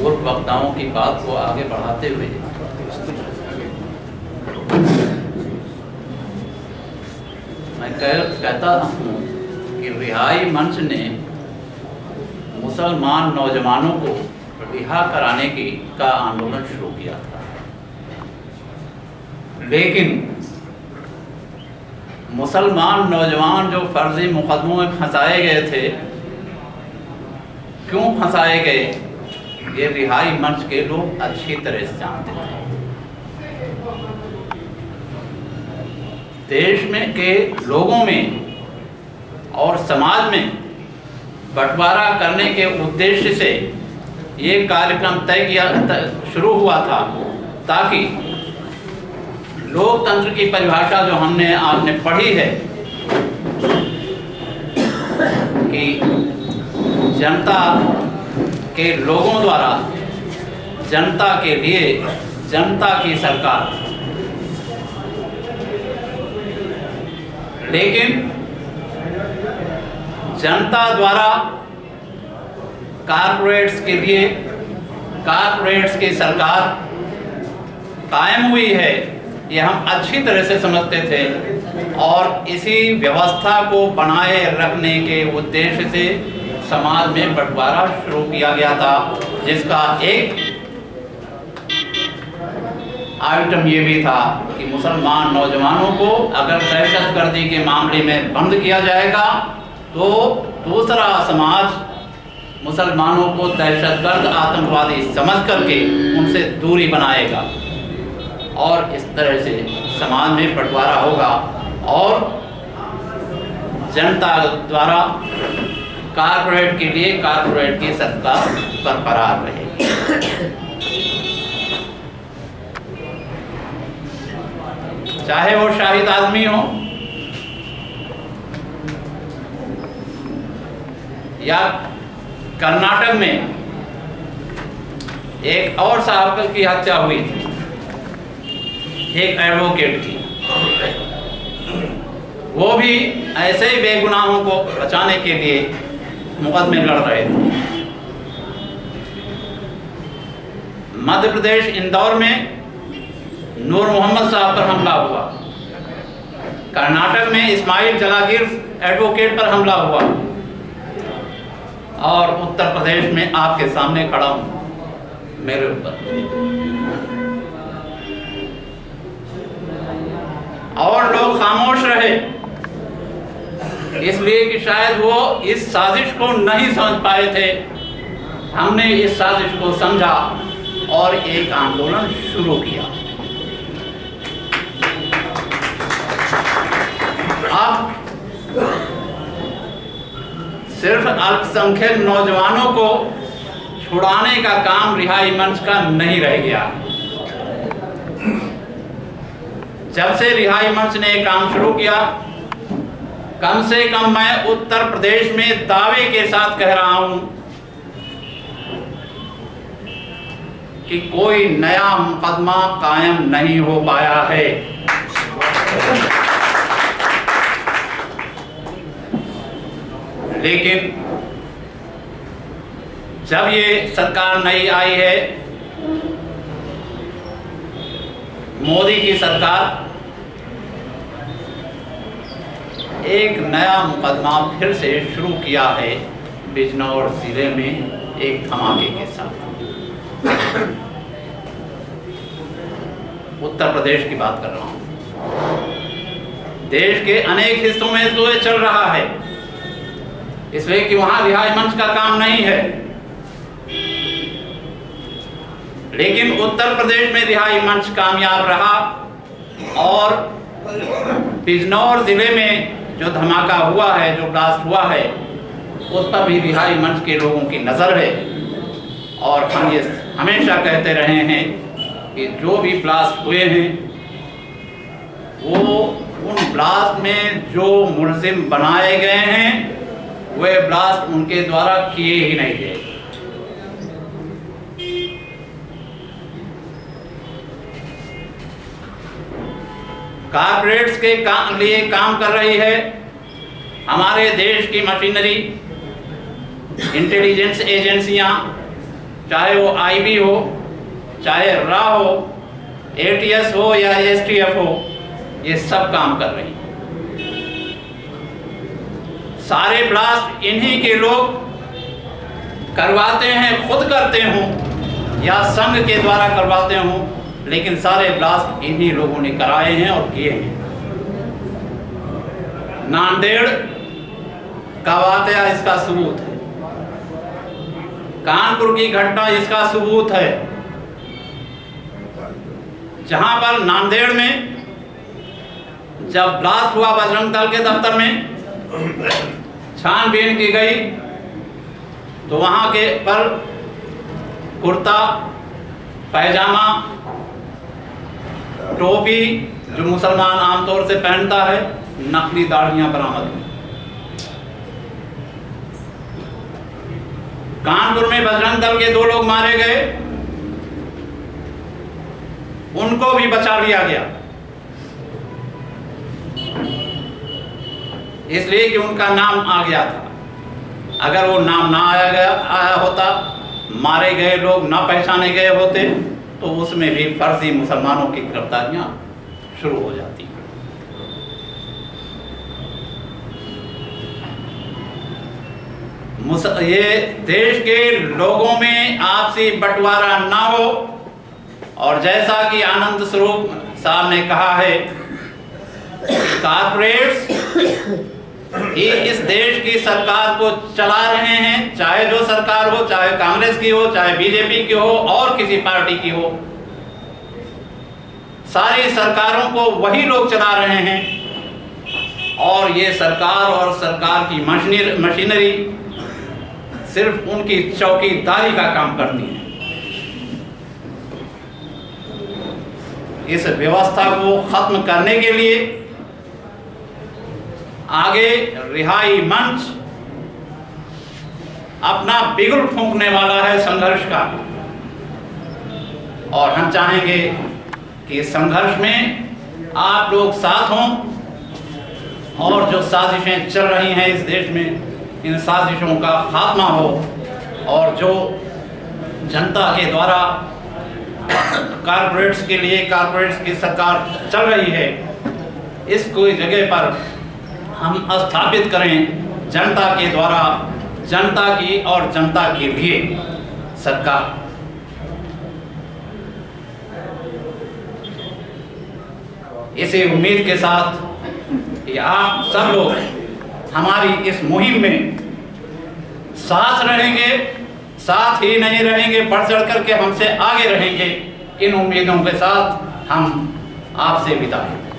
पूर्व वक्ताओं की बात को आगे बढ़ाते हुए मैं कहता हूँ कि रिहाई मंच ने मुसलमान नौजवानों को रिहा कराने का आंदोलन शुरू किया था, लेकिन मुसलमान नौजवान जो फर्जी मुकदमों में फंसाए गए थे, क्यों फंसाए गए, ये रिहाई मंच के लोग अच्छी तरह से जानते थे। देश में के लोगों में और समाज में बंटवारा करने के उद्देश्य से ये कार्यक्रम शुरू हुआ था, ताकि लोकतंत्र की परिभाषा जो आपने पढ़ी है कि जनता के लोगों द्वारा जनता के लिए जनता की सरकार, लेकिन जनता द्वारा कारपोरेट्स के लिए कारपोरेट्स की सरकार कायम हुई है, ये हम अच्छी तरह से समझते थे। और इसी व्यवस्था को बनाए रखने के उद्देश्य से समाज में बंटवारा शुरू किया गया था, जिसका एक आइटम ये भी था कि मुसलमान नौजवानों को अगर दहशतगर्दी के मामले में बंद किया जाएगा तो दूसरा समाज मुसलमानों को दहशतगर्द आतंकवादी समझ करके उनसे दूरी बनाएगा, और इस तरह से समाज में बंटवारा होगा और जनता द्वारा कारपोरेट के लिए कारपोरेट की सरकार बरकरार रहेगी। चाहे वो शाहिद आदमी हो या कर्नाटक में एक और साहब की हत्या हुई थी, एक एडवोकेट की, वो भी ऐसे ही बेगुनाहों को बचाने के लिए मुकदमे लड़ रहे थे। मध्य प्रदेश इंदौर में नूर मोहम्मद साहब पर हमला हुआ, कर्नाटक में इस्माइल जलागीर एडवोकेट पर हमला हुआ, और उत्तर प्रदेश में आपके सामने खड़ा हूं मेरे ऊपर। और लोग खामोश रहे, इसलिए कि शायद वो इस साजिश को नहीं समझ पाए थे। हमने इस साजिश को समझा और एक आंदोलन शुरू किया। अब सिर्फ अल्पसंख्यक नौजवानों को छुड़ाने का काम रिहाई मंच का नहीं रह गया। जब से रिहाई मंच ने काम शुरू किया, कम से कम मैं उत्तर प्रदेश में दावे के साथ कह रहा हूं कि कोई नया मुकदमा कायम नहीं हो पाया है। लेकिन जब ये सरकार नई आई है, मोदी की सरकार, एक नया मुकदमा फिर से शुरू किया है बिजनौर जिले में एक धमाके के साथ। उत्तर प्रदेश की बात कर रहा हूं। देश के अनेक हिस्सों में तो ये चल रहा है, इसलिए कि वहां रिहाई मंच का काम नहीं है, लेकिन उत्तर प्रदेश में रिहाई मंच कामयाब रहा। और बिजनौर जिले में जो धमाका हुआ है, जो ब्लास्ट हुआ है, उस पर भी रिहाई मंच के लोगों की नज़र है। और हम ये हमेशा कहते रहे हैं कि जो भी ब्लास्ट हुए हैं, वो उन ब्लास्ट में जो मुलजिम बनाए गए हैं, वे ब्लास्ट उनके द्वारा किए ही नहीं गए। कारपोरेट्स के लिए काम कर रही है हमारे देश की मशीनरी, इंटेलिजेंस एजेंसियां, चाहे वो आईबी हो, चाहे रा हो, एटीएस हो या एसटीएफ हो, ये सब काम कर रही हैं। सारे ब्लास्ट इन्हीं के लोग करवाते हैं, खुद करते हों या संघ के द्वारा करवाते हों, लेकिन सारे ब्लास्ट इन्हीं लोगों ने कराए हैं और किए हैं। नांदेड़ का वाकया इसका सबूत है, कानपुर की घटना इसका सबूत है, जहां पर नांदेड़ में जब ब्लास्ट हुआ बजरंग दल के दफ्तर में, छानबीन की गई तो वहां के पर कुर्ता पैजामा टोपी जो मुसलमान आमतौर से पहनता है, नकली दाढ़ियां बरामद हुई। कानपुर में बजरंग दल के 2 लोग मारे गए, उनको भी बचा लिया गया, इसलिए कि उनका नाम आ गया था। अगर वो नाम ना आया होता, मारे गए लोग ना पहचाने गए होते, तो उसमें भी फर्जी मुसलमानों की गिरफ्तारियां शुरू हो जाती। ये देश के लोगों में आपसी बंटवारा ना हो, और जैसा कि आनंद स्वरूप साहब ने कहा है, कारपोरेट्स ही इस देश की सरकार को चला रहे हैं, चाहे जो सरकार हो, चाहे कांग्रेस की हो, चाहे बीजेपी की हो और किसी पार्टी की हो, सारी सरकारों को वही लोग चला रहे हैं। और ये सरकार और सरकार की मशीनरी सिर्फ उनकी चौकीदारी का काम करती है। इस व्यवस्था को खत्म करने के लिए आगे रिहाई मंच अपना बिगुल फूंकने वाला है संघर्ष का, और हम चाहेंगे कि संघर्ष में आप लोग साथ हों, और जो साजिशें चल रही हैं इस देश में, इन साजिशों का खात्मा हो, और जो जनता के द्वारा कारपोरेट्स के लिए कारपोरेट्स की सरकार चल रही है, इसको इस जगह पर हम स्थापित करें जनता के द्वारा, जनता की और जनता के लिए सरकार। इसी उम्मीद के साथ कि आप सब लोग हमारी इस मुहिम में साथ रहेंगे, साथ ही नहीं रहेंगे, बढ़ चढ़ करके हमसे आगे रहेंगे, इन उम्मीदों के साथ हम आपसे विदा लेते हैं।